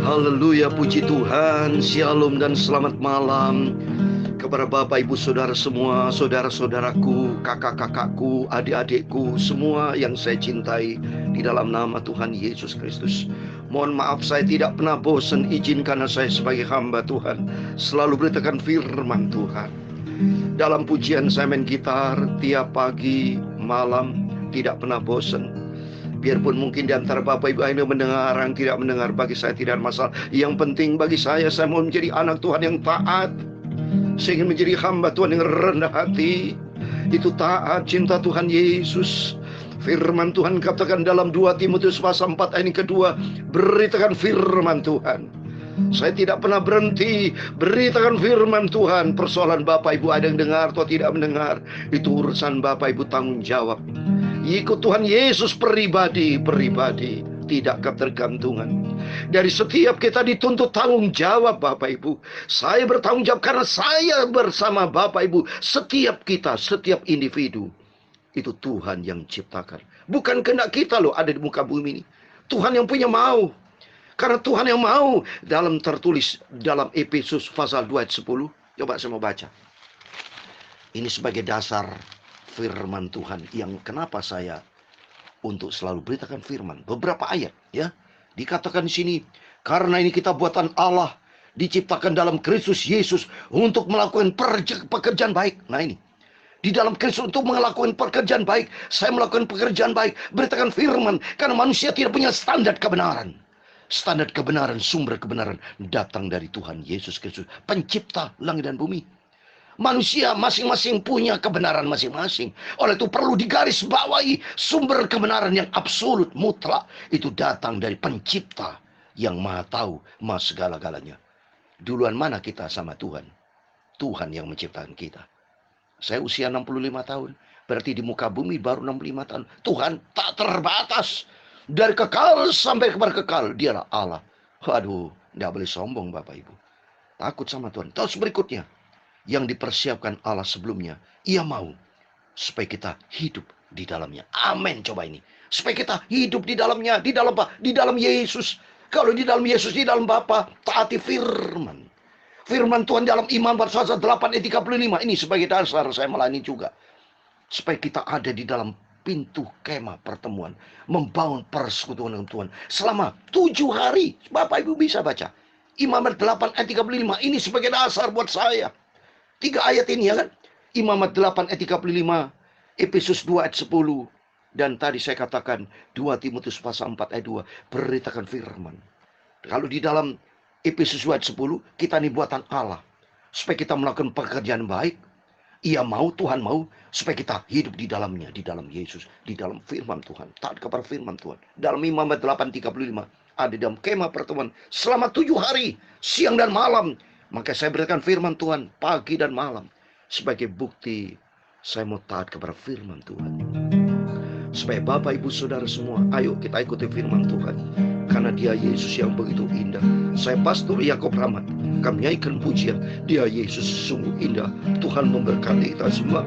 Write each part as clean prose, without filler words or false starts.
Haleluya, puji Tuhan. Shalom dan selamat malam kepada Bapak, Ibu, Saudara semua, saudara-saudaraku, kakak-kakakku, adik-adikku, semua yang saya cintai di dalam nama Tuhan Yesus Kristus. Mohon maaf saya tidak pernah bosan, izinkan saya sebagai hamba Tuhan selalu beritakan firman Tuhan. Dalam pujian saya main gitar tiap pagi, malam, tidak pernah bosan. Biarpun mungkin di antara Bapak Ibu yang mendengar, yang tidak mendengar, bagi saya tidak ada masalah. Yang penting bagi saya mau menjadi anak Tuhan yang taat. Saya ingin menjadi hamba Tuhan yang rendah hati. Itu taat, cinta Tuhan Yesus. Firman Tuhan katakan dalam 2 Timotius pasal 4 ayat kedua, beritakan firman Tuhan. Saya tidak pernah berhenti beritakan firman Tuhan. Persoalan Bapak Ibu ada yang dengar atau tidak mendengar, itu urusan Bapak Ibu tanggung jawab. Ikut Tuhan Yesus pribadi, tidak ketergantungan. Dari setiap kita dituntut tanggung jawab Bapak Ibu. Saya bertanggung jawab karena saya bersama Bapak Ibu. Setiap kita, setiap individu, itu Tuhan yang ciptakan. Bukan kehendak kita loh ada di muka bumi ini. Tuhan yang punya mau. Karena Tuhan yang mau, dalam tertulis dalam Efesus pasal 2 ayat 10. Coba saya mau baca. Ini sebagai dasar firman Tuhan yang kenapa saya untuk selalu beritakan firman. Beberapa ayat ya. Dikatakan di sini, karena ini kita buatan Allah, diciptakan dalam Kristus Yesus untuk melakukan pekerjaan baik. Nah ini, di dalam Kristus untuk melakukan pekerjaan baik. Saya melakukan pekerjaan baik, beritakan firman. Karena manusia tidak punya standar kebenaran. Standar kebenaran, sumber kebenaran datang dari Tuhan Yesus Kristus, pencipta langit dan bumi. Manusia masing-masing punya kebenaran masing-masing. Oleh itu perlu digarisbawahi, sumber kebenaran yang absolut, mutlak, itu datang dari pencipta yang maha tahu, maha segala-galanya. Duluan mana kita sama Tuhan? Tuhan yang menciptakan kita. Saya usia 65 tahun. Berarti di muka bumi baru 65 tahun. Tuhan tak terbatas. Dari kekal sampai kepada kekal, dialah Allah. Waduh, tidak boleh sombong Bapak Ibu. Takut sama Tuhan. Terus berikutnya, yang dipersiapkan Allah sebelumnya, Ia mau supaya kita hidup di dalamnya. Amin. Coba ini, supaya kita hidup di dalamnya. Di dalam apa? Di dalam Yesus. Kalau di dalam Yesus, di dalam Bapa, taati firman. Firman Tuhan dalam Iman pasal 8 ayat 35. Ini sebagai dasar saya melayani juga. Supaya kita ada di dalam pintu kemah pertemuan, membangun persekutuan dengan Tuhan selama 7 hari. Bapak Ibu bisa baca Imamat 8 ayat 35. Ini sebagai dasar buat saya. 3 ayat ini ya kan. Imamat 8 ayat 35, Efesus 2 ayat 10, dan tadi saya katakan 2 Timotius pasal 4 ayat 2, beritakan firman. Kalau di dalam Efesus 2 ayat 10, kita ini buatan Allah, supaya kita melakukan pekerjaan baik. Ia mau, Tuhan mau, supaya kita hidup di dalamnya, di dalam Yesus, di dalam firman Tuhan, taat kepada firman Tuhan. Dalam Imamat 8:35, ada dalam kemah pertemuan selama 7 hari, siang dan malam. Maka saya berikan firman Tuhan pagi dan malam. Sebagai bukti saya mau taat kepada firman Tuhan. Supaya Bapak Ibu Saudara semua, ayo kita ikuti firman Tuhan. Karena Dia Yesus yang begitu indah. Saya Pastor Yakob Rahmat, kami nyanyikan pujian. Dia Yesus sungguh indah. Tuhan memberkati kita semua.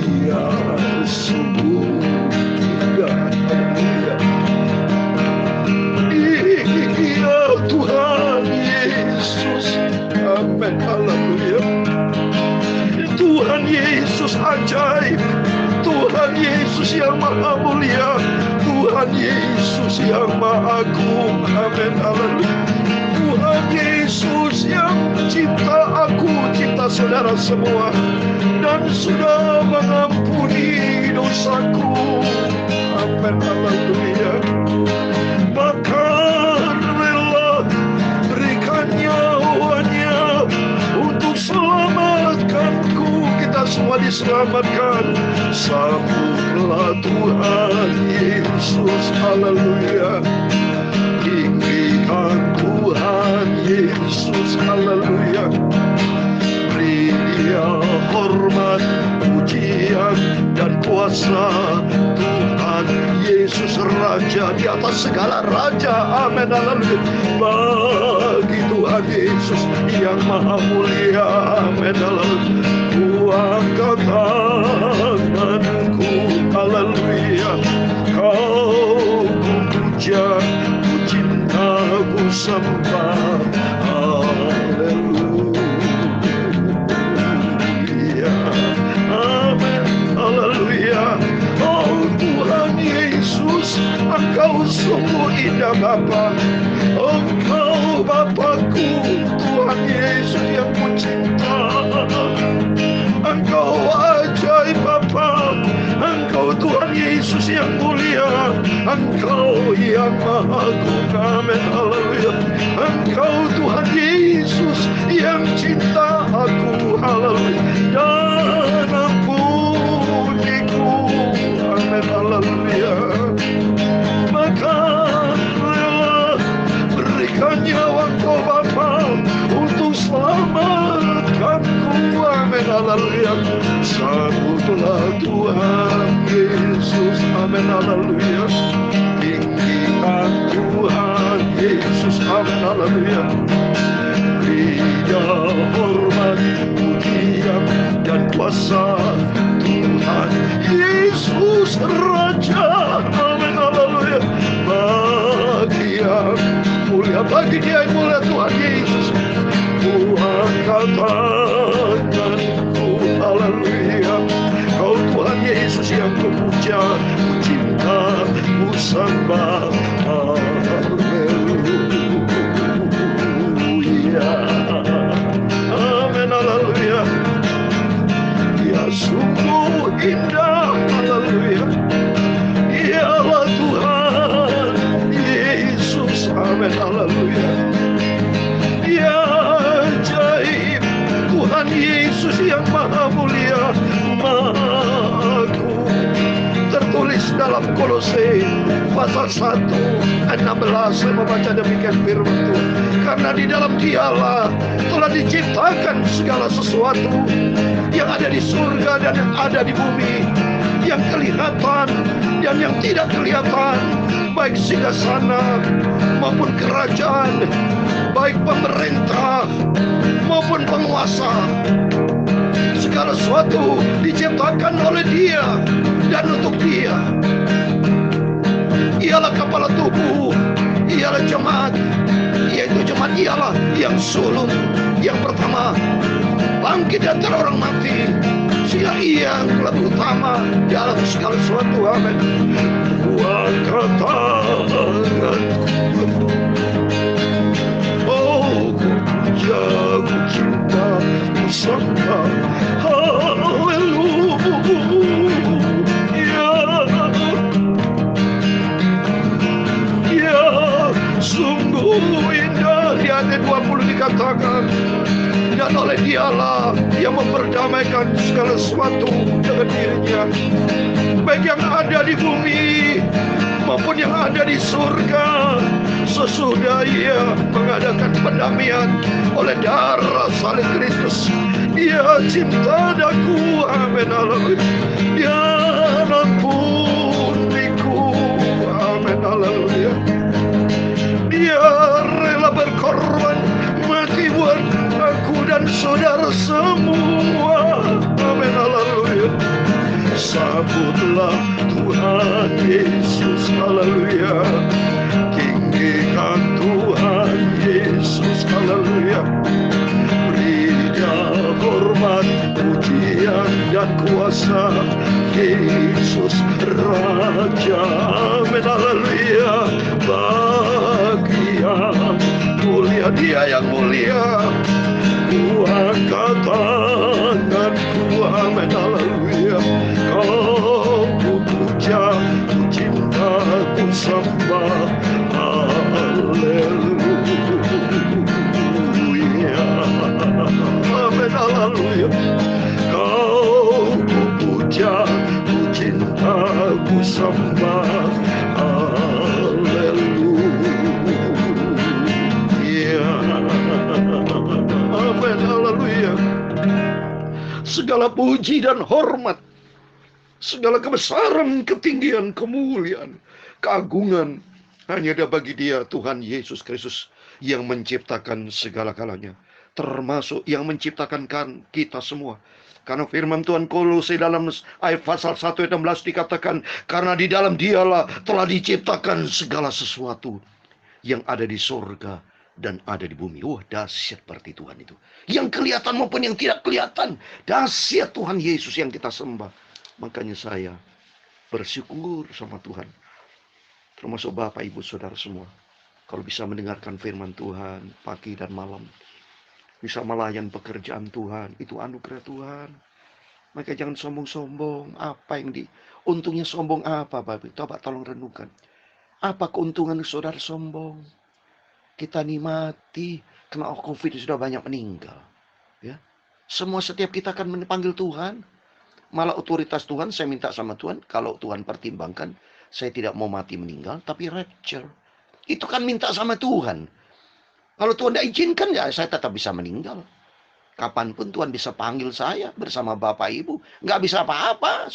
Dia sungguh indah. Iya Tuhan Yesus. Amin. Haleluya. Tuhan Yesus ajaib. Tuhan Yesus yang maha mulia. Tuhan Yesus yang maha agung. Amin. Haleluya. Tuhan Yesus yang cipta aku, cipta saudara semua, dan sudah mengampuni dosaku. Amin. Haleluya. Bahkan rela berikan nyawanya untuk selamatkanku. Kita semua diselamatkan. Sambutlah Tuhan Yesus. Haleluya. Tinggikan Tuhan Yesus. Haleluya. Beri Dia hormat, pujian, dan kuasa. Tuhan Yesus Raja di atas segala raja. Amin. Haleluya. Bagi Tuhan Yesus yang maha mulia. Amin. Haleluya. Kuangkat tanganku. Haleluya. Kau ku puja, ku cinta, ku sembah. Haleluya, amin, haleluya. Oh Tuhan Yesus, Engkau sungguh indah Bapa. Engkau Bapakku, Tuhan Yesus yang kucinta. Engkau ajaib Bapa. Engkau Tuhan Yesus yang mulia. Engkau yang maha agung. Amin, haleluya. Engkau Tuhan Yesus yang cinta aku. Haleluya. Dan ampuniku. Amin, haleluya. Maka rela berikan nyawa Engkau Bapa untuk selamatkanku. Amin, haleluya. Sambutlah Tuhan Yesus. Amin, haleluya. Tinggikan Tuhan Yesus. Amin, haleluya. Berinya hormat, pujian dan kuasa Tuhan Yesus Raja. Amin, haleluya. Bagi yang mulia, bagi Dia yang mulia Tuhan Yesus, ku angkat tanganku. Haleluya. Kau Tuhan Yesus yang kupuja, ku cinta, ku sembah. Haleluya. Amin, haleluya. Ya sungguh indah. Haleluya. Dialah Tuhan Yesus. Amin, haleluya. Ya ajaib Tuhan Yesus yang maha mulia, maha agung. Tertulis dalam Kolose pasal 1:16, saya membaca demikian firman Tuhan. Karena di dalam Dialah telah diciptakan segala sesuatu yang ada di surga dan yang ada di bumi, yang kelihatan dan yang tidak kelihatan, baik singgasana maupun kerajaan, baik pemerintah maupun penguasa. Segala sesuatu diciptakan oleh Dia dan untuk Dia. Ialah kepala tubuh, ialah jemaat, yaitu jemaat ialah yang sulung, yang pertama bangkit dari orang mati, sehingga Ia yang lebih utama dalam segala sesuatu. Amin. Kuangkat tanganku, oh ku puja, ku cinta, ku sembah. Haleluya. Ya, sungguh indah. Di ayat 20 dikatakan, dan oleh Dialah yang memperdamaikan segala sesuatu dengan dirinya, baik yang ada di bumi maupun yang ada di surga, sesudah Ia mengadakan pendamaian oleh darah salib Kristus. Dia cinta daku. Amin, haleluya. Dia ampuniku. Amin, haleluya. Dia rela berkorban mati buat aku dan saudara semua. Amin, haleluya. Sambutlah Tuhan Yesus. Haleluya. Tinggikan Tuhan Yesus. Haleluya. Beri Dia hormat, pujian dan kuasa Yesus Raja. Amin, haleluya. Bagi yang mulia, Dia yang mulia, ku angkat tanganku. Amin, haleluya. Kau ku puja, ku cinta, ku sembah. Haleluya. Amin, haleluya. Kau ku puja, ku cinta, ku sembah. Haleluya. Amin, haleluya. Segala puji dan hormat, segala kebesaran, ketinggian, kemuliaan, keagungan hanya ada bagi Dia, Tuhan Yesus Kristus, yang menciptakan segala-galanya, termasuk yang menciptakan kita semua. Karena firman Tuhan Kolose dalam ayat pasal 1 ayat 16 dikatakan, karena di dalam Dialah telah diciptakan segala sesuatu. yang ada di sorga dan ada di bumi. Wah, dahsyat berarti Tuhan itu. Yang kelihatan maupun yang tidak kelihatan. Dahsyat Tuhan Yesus yang kita sembah. Makanya saya bersyukur sama Tuhan. Termasuk Bapak, Ibu, Saudara semua. Kalau bisa mendengarkan firman Tuhan pagi dan malam. Bisa melayan pekerjaan Tuhan. Itu anugerah Tuhan. Maka jangan sombong-sombong. Apa yang untungnya sombong apa, Bapak? Coba tolong renungkan. Apa keuntungan saudara sombong? Kita nikmati kena COVID sudah banyak meninggal. Ya, semua setiap kita akan memanggil Tuhan. Malah otoritas Tuhan saya minta sama Tuhan. Kalau Tuhan pertimbangkan, saya tidak mau mati meninggal, tapi rapture. Itu kan minta sama Tuhan. Kalau Tuhan tidak izinkan, ya saya tetap bisa meninggal. Kapanpun Tuhan bisa panggil saya bersama Bapak Ibu. Nggak bisa apa-apa.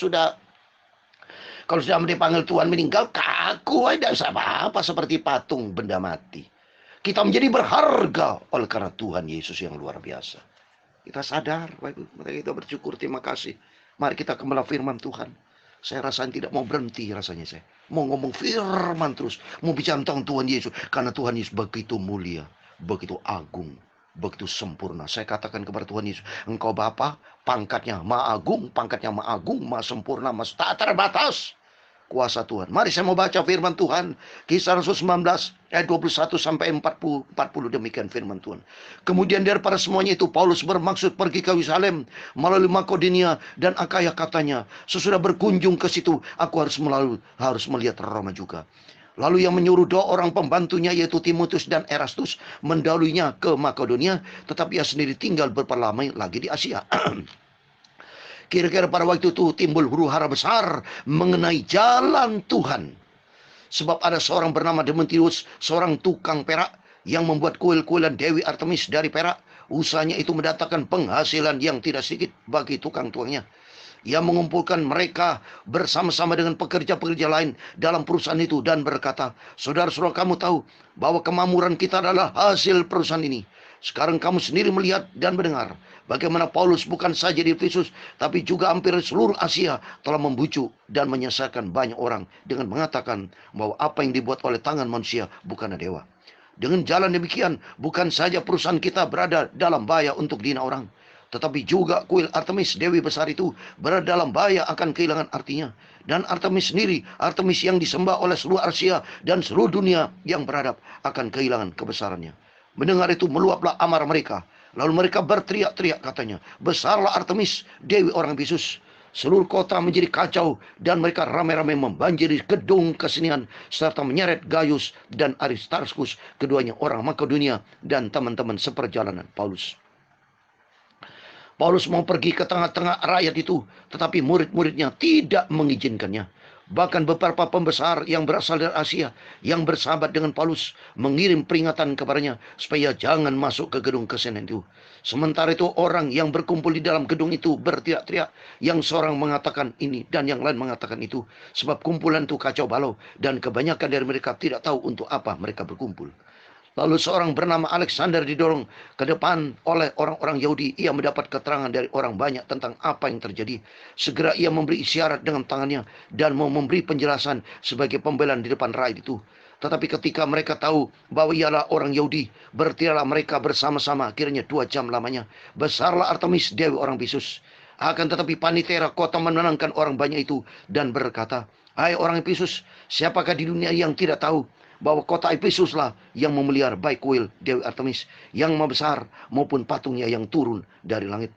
Kalau sudah dipanggil Tuhan meninggal, kaku aja, tidak bisa apa-apa. Seperti patung benda mati. Kita menjadi berharga oleh karena Tuhan Yesus yang luar biasa. Kita sadar, Bapak Ibu. Maka kita bersyukur, terima kasih. Mari kita kembali firman Tuhan. Saya rasanya tidak mau berhenti rasanya saya. Mau ngomong firman terus. Mau bicara tentang Tuhan Yesus. Karena Tuhan Yesus begitu mulia. Begitu agung. Begitu sempurna. Saya katakan kepada Tuhan Yesus. Engkau Bapa, pangkatnya maha agung. Pangkatnya maha agung, maha sempurna, maha tak terbatas. Kuasa Tuhan. Mari saya mau baca firman Tuhan. Kisah Rasul 19 ayat 21 sampai 40 demikian firman Tuhan. Kemudian daripada semuanya itu Paulus bermaksud pergi ke Yerusalem melalui Makedonia dan Akaya, katanya, sesudah berkunjung ke situ aku harus melihat Roma juga. Lalu yang menyuruh dua orang pembantunya yaitu Timotius dan Erastus mendahulunya ke Makedonia, tetapi ia sendiri tinggal beberapa lama lagi di Asia. Kira-kira pada waktu itu timbul huru-hara besar mengenai jalan Tuhan. Sebab ada seorang bernama Demetrius, seorang tukang perak yang membuat kuil-kuilan Dewi Artemis dari perak. Usahanya itu mendatangkan penghasilan yang tidak sedikit bagi tukang-tukangnya. Ia mengumpulkan mereka bersama-sama dengan pekerja-pekerja lain dalam perusahaan itu dan berkata, saudara-saudara, kamu tahu bahwa kemakmuran kita adalah hasil perusahaan ini. Sekarang kamu sendiri melihat dan mendengar bagaimana Paulus bukan saja di Efesus, tapi juga hampir seluruh Asia telah membujuk dan menyesatkan banyak orang dengan mengatakan bahwa apa yang dibuat oleh tangan manusia bukanlah dewa. Dengan jalan demikian, bukan saja perusahaan kita berada dalam bahaya untuk dihina orang, tetapi juga kuil Artemis, Dewi besar itu, berada dalam bahaya akan kehilangan artinya. Dan Artemis sendiri, Artemis yang disembah oleh seluruh Asia dan seluruh dunia yang beradab, akan kehilangan kebesarannya. Mendengar itu meluaplah amarah mereka. Lalu mereka berteriak-teriak, katanya, besarlah Artemis, Dewi orang Efesus. Seluruh kota menjadi kacau dan mereka ramai-ramai membanjiri gedung kesenian serta menyeret Gaius dan Aristarchus, keduanya orang Makedonia dan teman-teman seperjalanan Paulus. Paulus mau pergi ke tengah-tengah rakyat itu, tetapi murid-muridnya tidak mengizinkannya. Bahkan beberapa pembesar yang berasal dari Asia yang bersahabat dengan Paulus mengirim peringatan kepadanya supaya jangan masuk ke gedung kesenian itu. Sementara itu orang yang berkumpul di dalam gedung itu berteriak-teriak, yang seorang mengatakan ini dan yang lain mengatakan itu, sebab kumpulan itu kacau balau dan kebanyakan dari mereka tidak tahu untuk apa mereka berkumpul. Lalu seorang bernama Alexander didorong ke depan oleh orang-orang Yahudi. Ia mendapat keterangan dari orang banyak tentang apa yang terjadi. Segera ia memberi isyarat dengan tangannya dan mau memberi penjelasan sebagai pembelaan di depan rakyat itu. Tetapi ketika mereka tahu bahwa ialah orang Yahudi, berteriaklah mereka bersama-sama. Akhirnya 2 jam lamanya, besarlah Artemis, Dewi orang Efesus. Akan tetapi panitera kota menenangkan orang banyak itu dan berkata, hai orang Efesus, siapakah di dunia yang tidak tahu bahwa kota Efesuslah yang memelihara baik kuil Dewi Artemis yang maha besar maupun patungnya yang turun dari langit.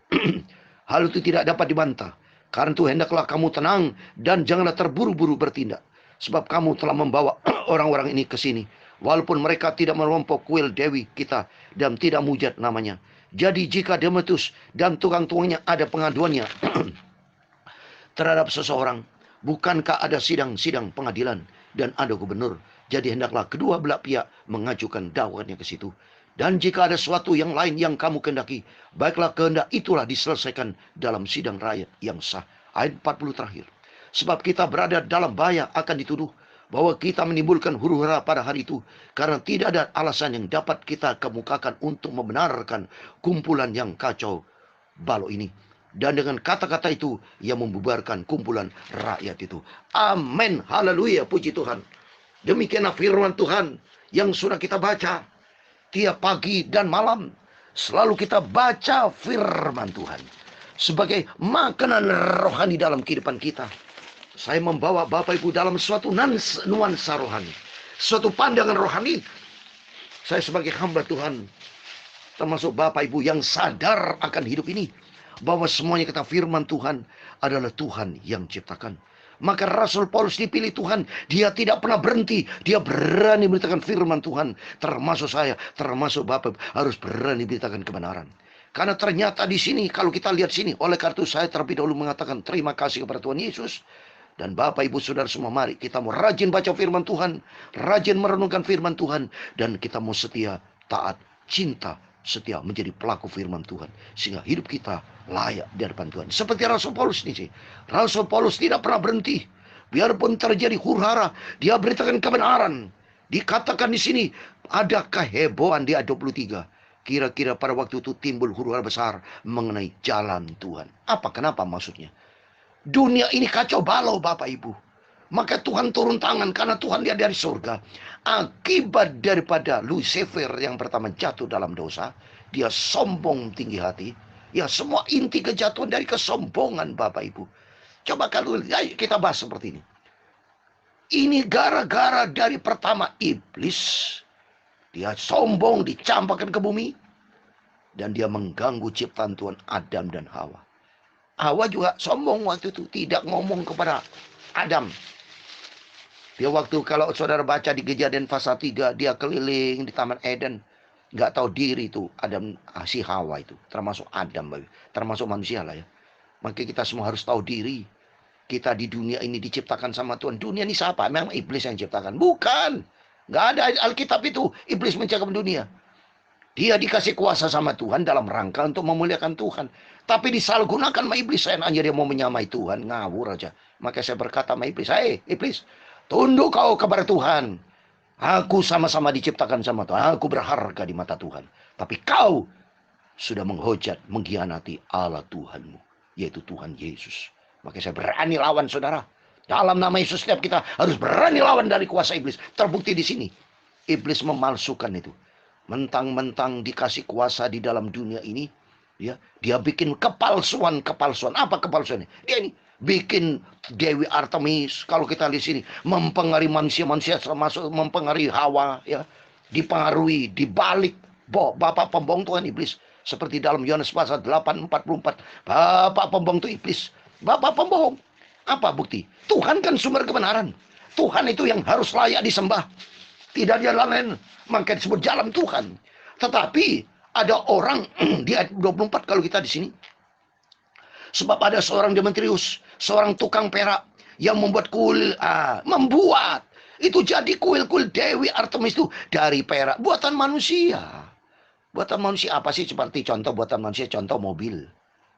Hal itu tidak dapat dibantah. Karena itu hendaklah kamu tenang dan janganlah terburu-buru bertindak. Sebab kamu telah membawa orang-orang ini ke sini, walaupun mereka tidak merompok kuil Dewi kita dan tidak mujat namanya. Jadi jika Demetrius dan tukang-tukangnya ada pengaduannya terhadap seseorang, bukankah ada sidang-sidang pengadilan dan ada gubernur? Jadi hendaklah kedua belah pihak mengajukan dakwanya ke situ. Dan jika ada sesuatu yang lain yang kamu kehendaki, baiklah kehendak itulah diselesaikan dalam sidang rakyat yang sah. Ayat 40 terakhir. Sebab kita berada dalam bahaya akan dituduh bahwa kita menimbulkan huru-hara pada hari itu, karena tidak ada alasan yang dapat kita kemukakan untuk membenarkan kumpulan yang kacau balau ini. Dan dengan kata-kata itu ia membubarkan kumpulan rakyat itu. Amin. Haleluya, puji Tuhan. Demikianlah firman Tuhan yang sudah kita baca tiap pagi dan malam. Selalu kita baca firman Tuhan sebagai makanan rohani dalam kehidupan kita. Saya membawa Bapak Ibu dalam suatu nuansa rohani, suatu pandangan rohani. Saya sebagai hamba Tuhan, termasuk Bapak Ibu yang sadar akan hidup ini, bahwa semuanya kata firman Tuhan adalah Tuhan yang ciptakan. Maka Rasul Paulus dipilih Tuhan. Dia tidak pernah berhenti. Dia berani memberitakan firman Tuhan. Termasuk saya, termasuk Bapak, harus berani memberitakan kebenaran. Karena ternyata di sini, kalau kita lihat sini, oleh karena itu saya terlebih dahulu mengatakan terima kasih kepada Tuhan Yesus. Dan Bapak Ibu Saudara semua, mari kita mau rajin baca firman Tuhan, rajin merenungkan firman Tuhan, dan kita mau setia, taat, cinta, setia menjadi pelaku firman Tuhan, sehingga hidup kita layak di hadapan Tuhan. Seperti Rasul Paulus ini sih. Rasul Paulus tidak pernah berhenti. Biarpun terjadi huru-hara, dia beritakan kebenaran. Dikatakan di sini ada kehebohan di ayat 23. Kira-kira pada waktu itu timbul huru-hara besar mengenai jalan Tuhan. Kenapa maksudnya? Dunia ini kacau balau Bapak Ibu. Maka Tuhan turun tangan karena Tuhan lihat dari surga. Akibat daripada Lucifer yang pertama jatuh dalam dosa, dia sombong tinggi hati. Ya, semua inti kejatuhan dari kesombongan Bapak Ibu. Coba kalau kita bahas seperti ini. Ini gara-gara dari pertama iblis. Dia sombong, dicampakkan ke bumi. Dan dia mengganggu ciptaan Tuhan Adam dan Hawa. Hawa juga sombong waktu itu. Tidak ngomong kepada Adam. Dia waktu kalau saudara baca di Kejadian pasal 3. Dia keliling di Taman Eden. Nggak tahu diri itu Adam, si Hawa itu. Termasuk Adam. Termasuk manusia lah ya. Maka kita semua harus tahu diri. Kita di dunia ini diciptakan sama Tuhan. Dunia ini siapa? Memang iblis yang ciptakan? Bukan. Nggak ada Alkitab itu. Iblis menciptakan dunia. Dia dikasih kuasa sama Tuhan dalam rangka untuk memuliakan Tuhan. Tapi disalahgunakan sama iblis. Saya nanya dia mau menyamai Tuhan. Ngawur aja. Maka saya berkata sama iblis. Hei iblis, tunduk kau kepada Tuhan. Aku sama-sama diciptakan sama Tuhan. Aku berharga di mata Tuhan. Tapi kau sudah menghujat, mengkhianati Allah Tuhanmu. Yaitu Tuhan Yesus. Maka saya berani lawan saudara. Dalam nama Yesus setiap kita harus berani lawan dari kuasa iblis. Terbukti di sini. Iblis memalsukan itu. Mentang-mentang dikasih kuasa di dalam dunia ini. Ya, dia bikin kepalsuan. Apa kepalsuannya? Dia ini bikin Dewi Artemis, kalau kita lihat sini, mempengaruhi manusia termasuk mempengaruhi Hawa, ya, dipengaruhi, dibalik. Bapak pembohong Tuhan iblis. Seperti dalam Yohanes pasal 8:44, bapak pembohong itu iblis. Bapak pembohong. Apa bukti? Tuhan kan sumber kebenaran. Tuhan itu yang harus layak disembah. Tidak ada lain, maka disebut jalan Tuhan. Tetapi ada orang di ayat 24 kalau kita di sini. Sebab ada seorang Demetrius, seorang tukang perak yang membuat kuil, membuat itu jadi kuil-kuil Dewi Artemis itu dari perak buatan manusia. Buatan manusia apa sih? Seperti contoh buatan manusia, contoh mobil.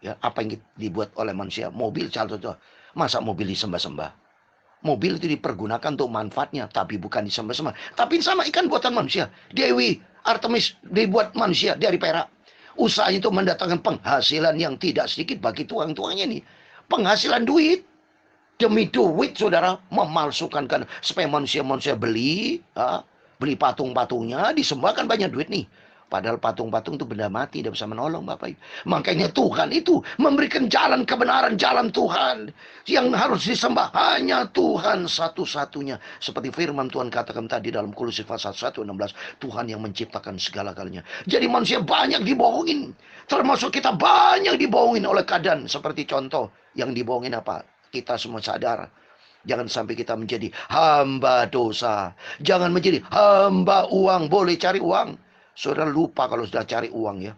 Ya, apa yang dibuat oleh manusia? Mobil, contoh. Masa mobil disembah-sembah? Mobil itu dipergunakan untuk manfaatnya, tapi bukan disembah-sembah. Tapi sama ikan buatan manusia. Dewi Artemis dibuat manusia dari perak. Usahanya itu mendatangkan penghasilan yang tidak sedikit bagi tuang-tuangnya ini. Penghasilan duit. Demi duit saudara memalsukan kan supaya manusia-manusia beli patung-patungnya, disembahkan banyak duit nih. Padahal patung-patung itu benda mati, tidak bisa menolong Bapak Ibu. Makanya Tuhan itu memberikan jalan kebenaran, jalan Tuhan. Yang harus disembah hanya Tuhan satu-satunya. Seperti firman Tuhan katakan tadi dalam Kolose pasal 1:16. Tuhan yang menciptakan segala-galanya. Jadi manusia banyak dibohongin. Termasuk kita banyak dibohongin oleh keadaan. Seperti contoh yang dibohongin apa? Kita semua sadar. Jangan sampai kita menjadi hamba dosa. Jangan menjadi hamba uang. Boleh cari uang. Saudara lupa kalau sudah cari uang ya.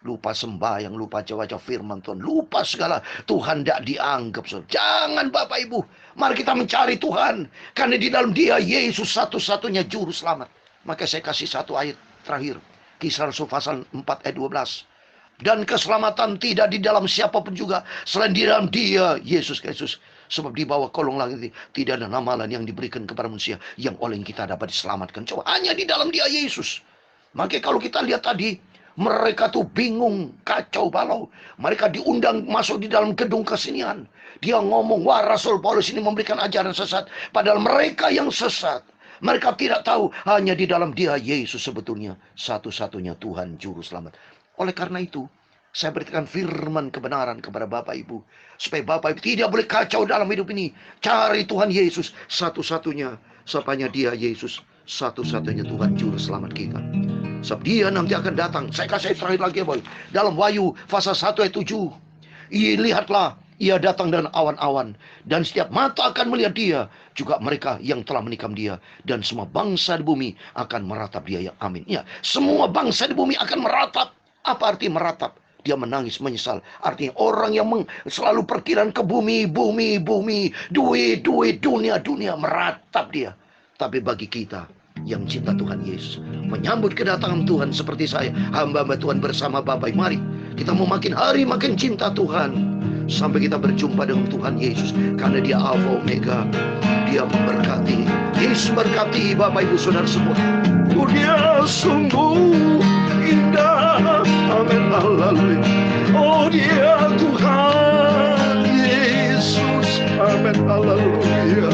Lupa sembahyang, lupa baca firman Tuhan. Lupa segala. Tuhan tidak dianggap. Saudara. Jangan Bapak Ibu. Mari kita mencari Tuhan. Karena di dalam dia Yesus satu-satunya juru selamat. Maka saya kasih satu ayat terakhir. Kisah Rasul pasal 4 ayat 12. Dan keselamatan tidak di dalam siapapun juga. Selain di dalam dia Yesus Kristus. Sebab di bawah kolong langit tidak ada nama lain yang diberikan kepada manusia. Yang oleh kita dapat diselamatkan. Coba hanya di dalam dia Yesus. Makanya kalau kita lihat tadi, mereka tuh bingung, kacau balau. Mereka diundang masuk di dalam gedung kesenian. Dia ngomong, wah Rasul Paulus ini memberikan ajaran sesat. Padahal mereka yang sesat. Mereka tidak tahu hanya di dalam Dia Yesus sebetulnya satu-satunya Tuhan Juru Selamat. Oleh karena itu, saya berikan firman kebenaran kepada Bapak Ibu, supaya Bapak Ibu tidak boleh kacau dalam hidup ini. Cari Tuhan Yesus satu-satunya. Sapanya Dia Yesus satu-satunya Tuhan Juru Selamat kita. Sebab Dia nanti akan datang. Saya kasih terakhir lagi ya boy. Dalam Wahyu pasal 1 ayat 7. Lihatlah, Ia datang dengan awan-awan, dan setiap mata akan melihat Dia, juga mereka yang telah menikam Dia, dan semua bangsa di bumi akan meratap Dia. Ya amin. Ya, semua bangsa di bumi akan meratap. Apa arti meratap? Dia menangis, menyesal. Artinya orang yang selalu perkiraan ke bumi, duit, dunia, meratap dia. Tapi bagi kita yang cinta Tuhan Yesus, menyambut kedatangan Tuhan seperti saya, hamba-hamba Tuhan bersama Bapak, mari kita mau makin hari makin cinta Tuhan, sampai kita berjumpa dengan Tuhan Yesus. Karena Dia Alfa Omega. Dia memberkati. Yesus berkati Bapak Ibu Saudara semua. Dia sungguh indah. Amin. Haleluya. Oh, Dia Tuhan Yesus. Amin. Haleluya.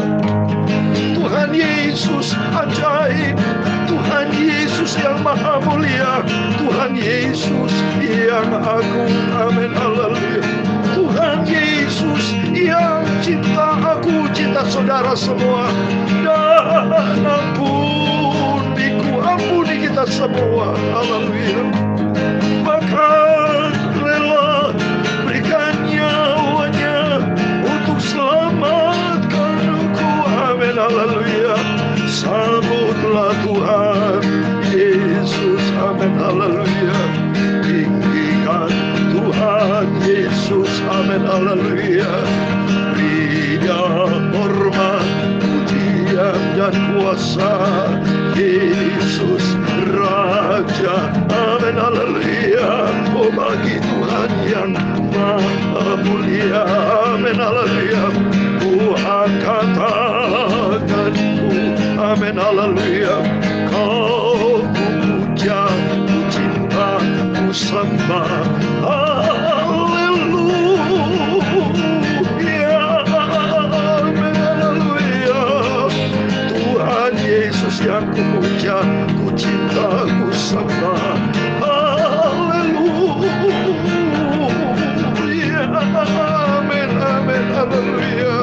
Tuhan Yesus ajaib. Tuhan Yesus yang maha mulia. Tuhan Yesus yang agung. Amin. Haleluya. Tuhan Yesus yang cinta aku, cinta saudara semua. Dan ampuni kita semua. Haleluya. Bahkan rela berikan nyawanya untuk selamatkan aku. Amin. Haleluya. Sambutlah Tuhan Yesus. Amin. Haleluya. Tinggikan Tuhan Yesus. Amin. Haleluya. Beri Dia hormat, pujian dan kuasa. Yesus Raja. Amin. Haleluya. Oh, bagi Tuhan yang maha mulia. Amin. Haleluya. Tuhan katakanku. Amin. Haleluya. Kau puja, ku cinta, ku sembah. Haleluya. Amin. Haleluya. Tuhan Yesus yang ku puja, ku cinta, ku sembah. Haleluya. Amin. Amin. Haleluya.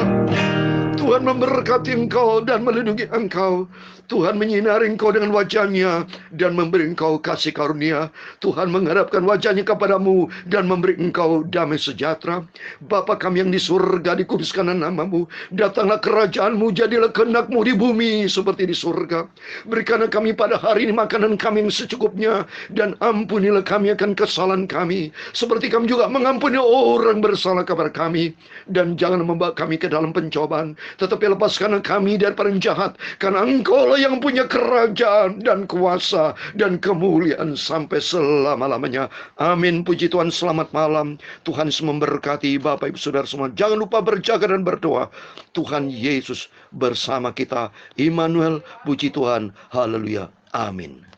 Tuhan memberkati engkau dan melindungi engkau. Tuhan menyinari engkau dengan wajah-Nya dan memberi engkau kasih karunia. Tuhan menghadapkan wajah-Nya kepadamu dan memberi engkau damai sejahtera. Bapa kami yang di surga, dikuduskanlah nama-Mu. Datanglah kerajaan-Mu, jadilah kehendak-Mu di bumi seperti di surga. Berikanlah kami pada hari ini makanan kami yang secukupnya, dan ampunilah kami akan kesalahan kami, seperti kami juga mengampuni orang bersalah kepada kami. Dan jangan membawa kami ke dalam pencobaan, tetapi lepaskanlah kami daripada yang jahat, karena Engkau yang punya kerajaan dan kuasa dan kemuliaan sampai selama-lamanya. Amin. Puji Tuhan. Selamat malam. Tuhan memberkati Bapak Ibu Saudara semua. Jangan lupa berjaga dan berdoa. Tuhan Yesus bersama kita. Immanuel. Puji Tuhan. Haleluya. Amin.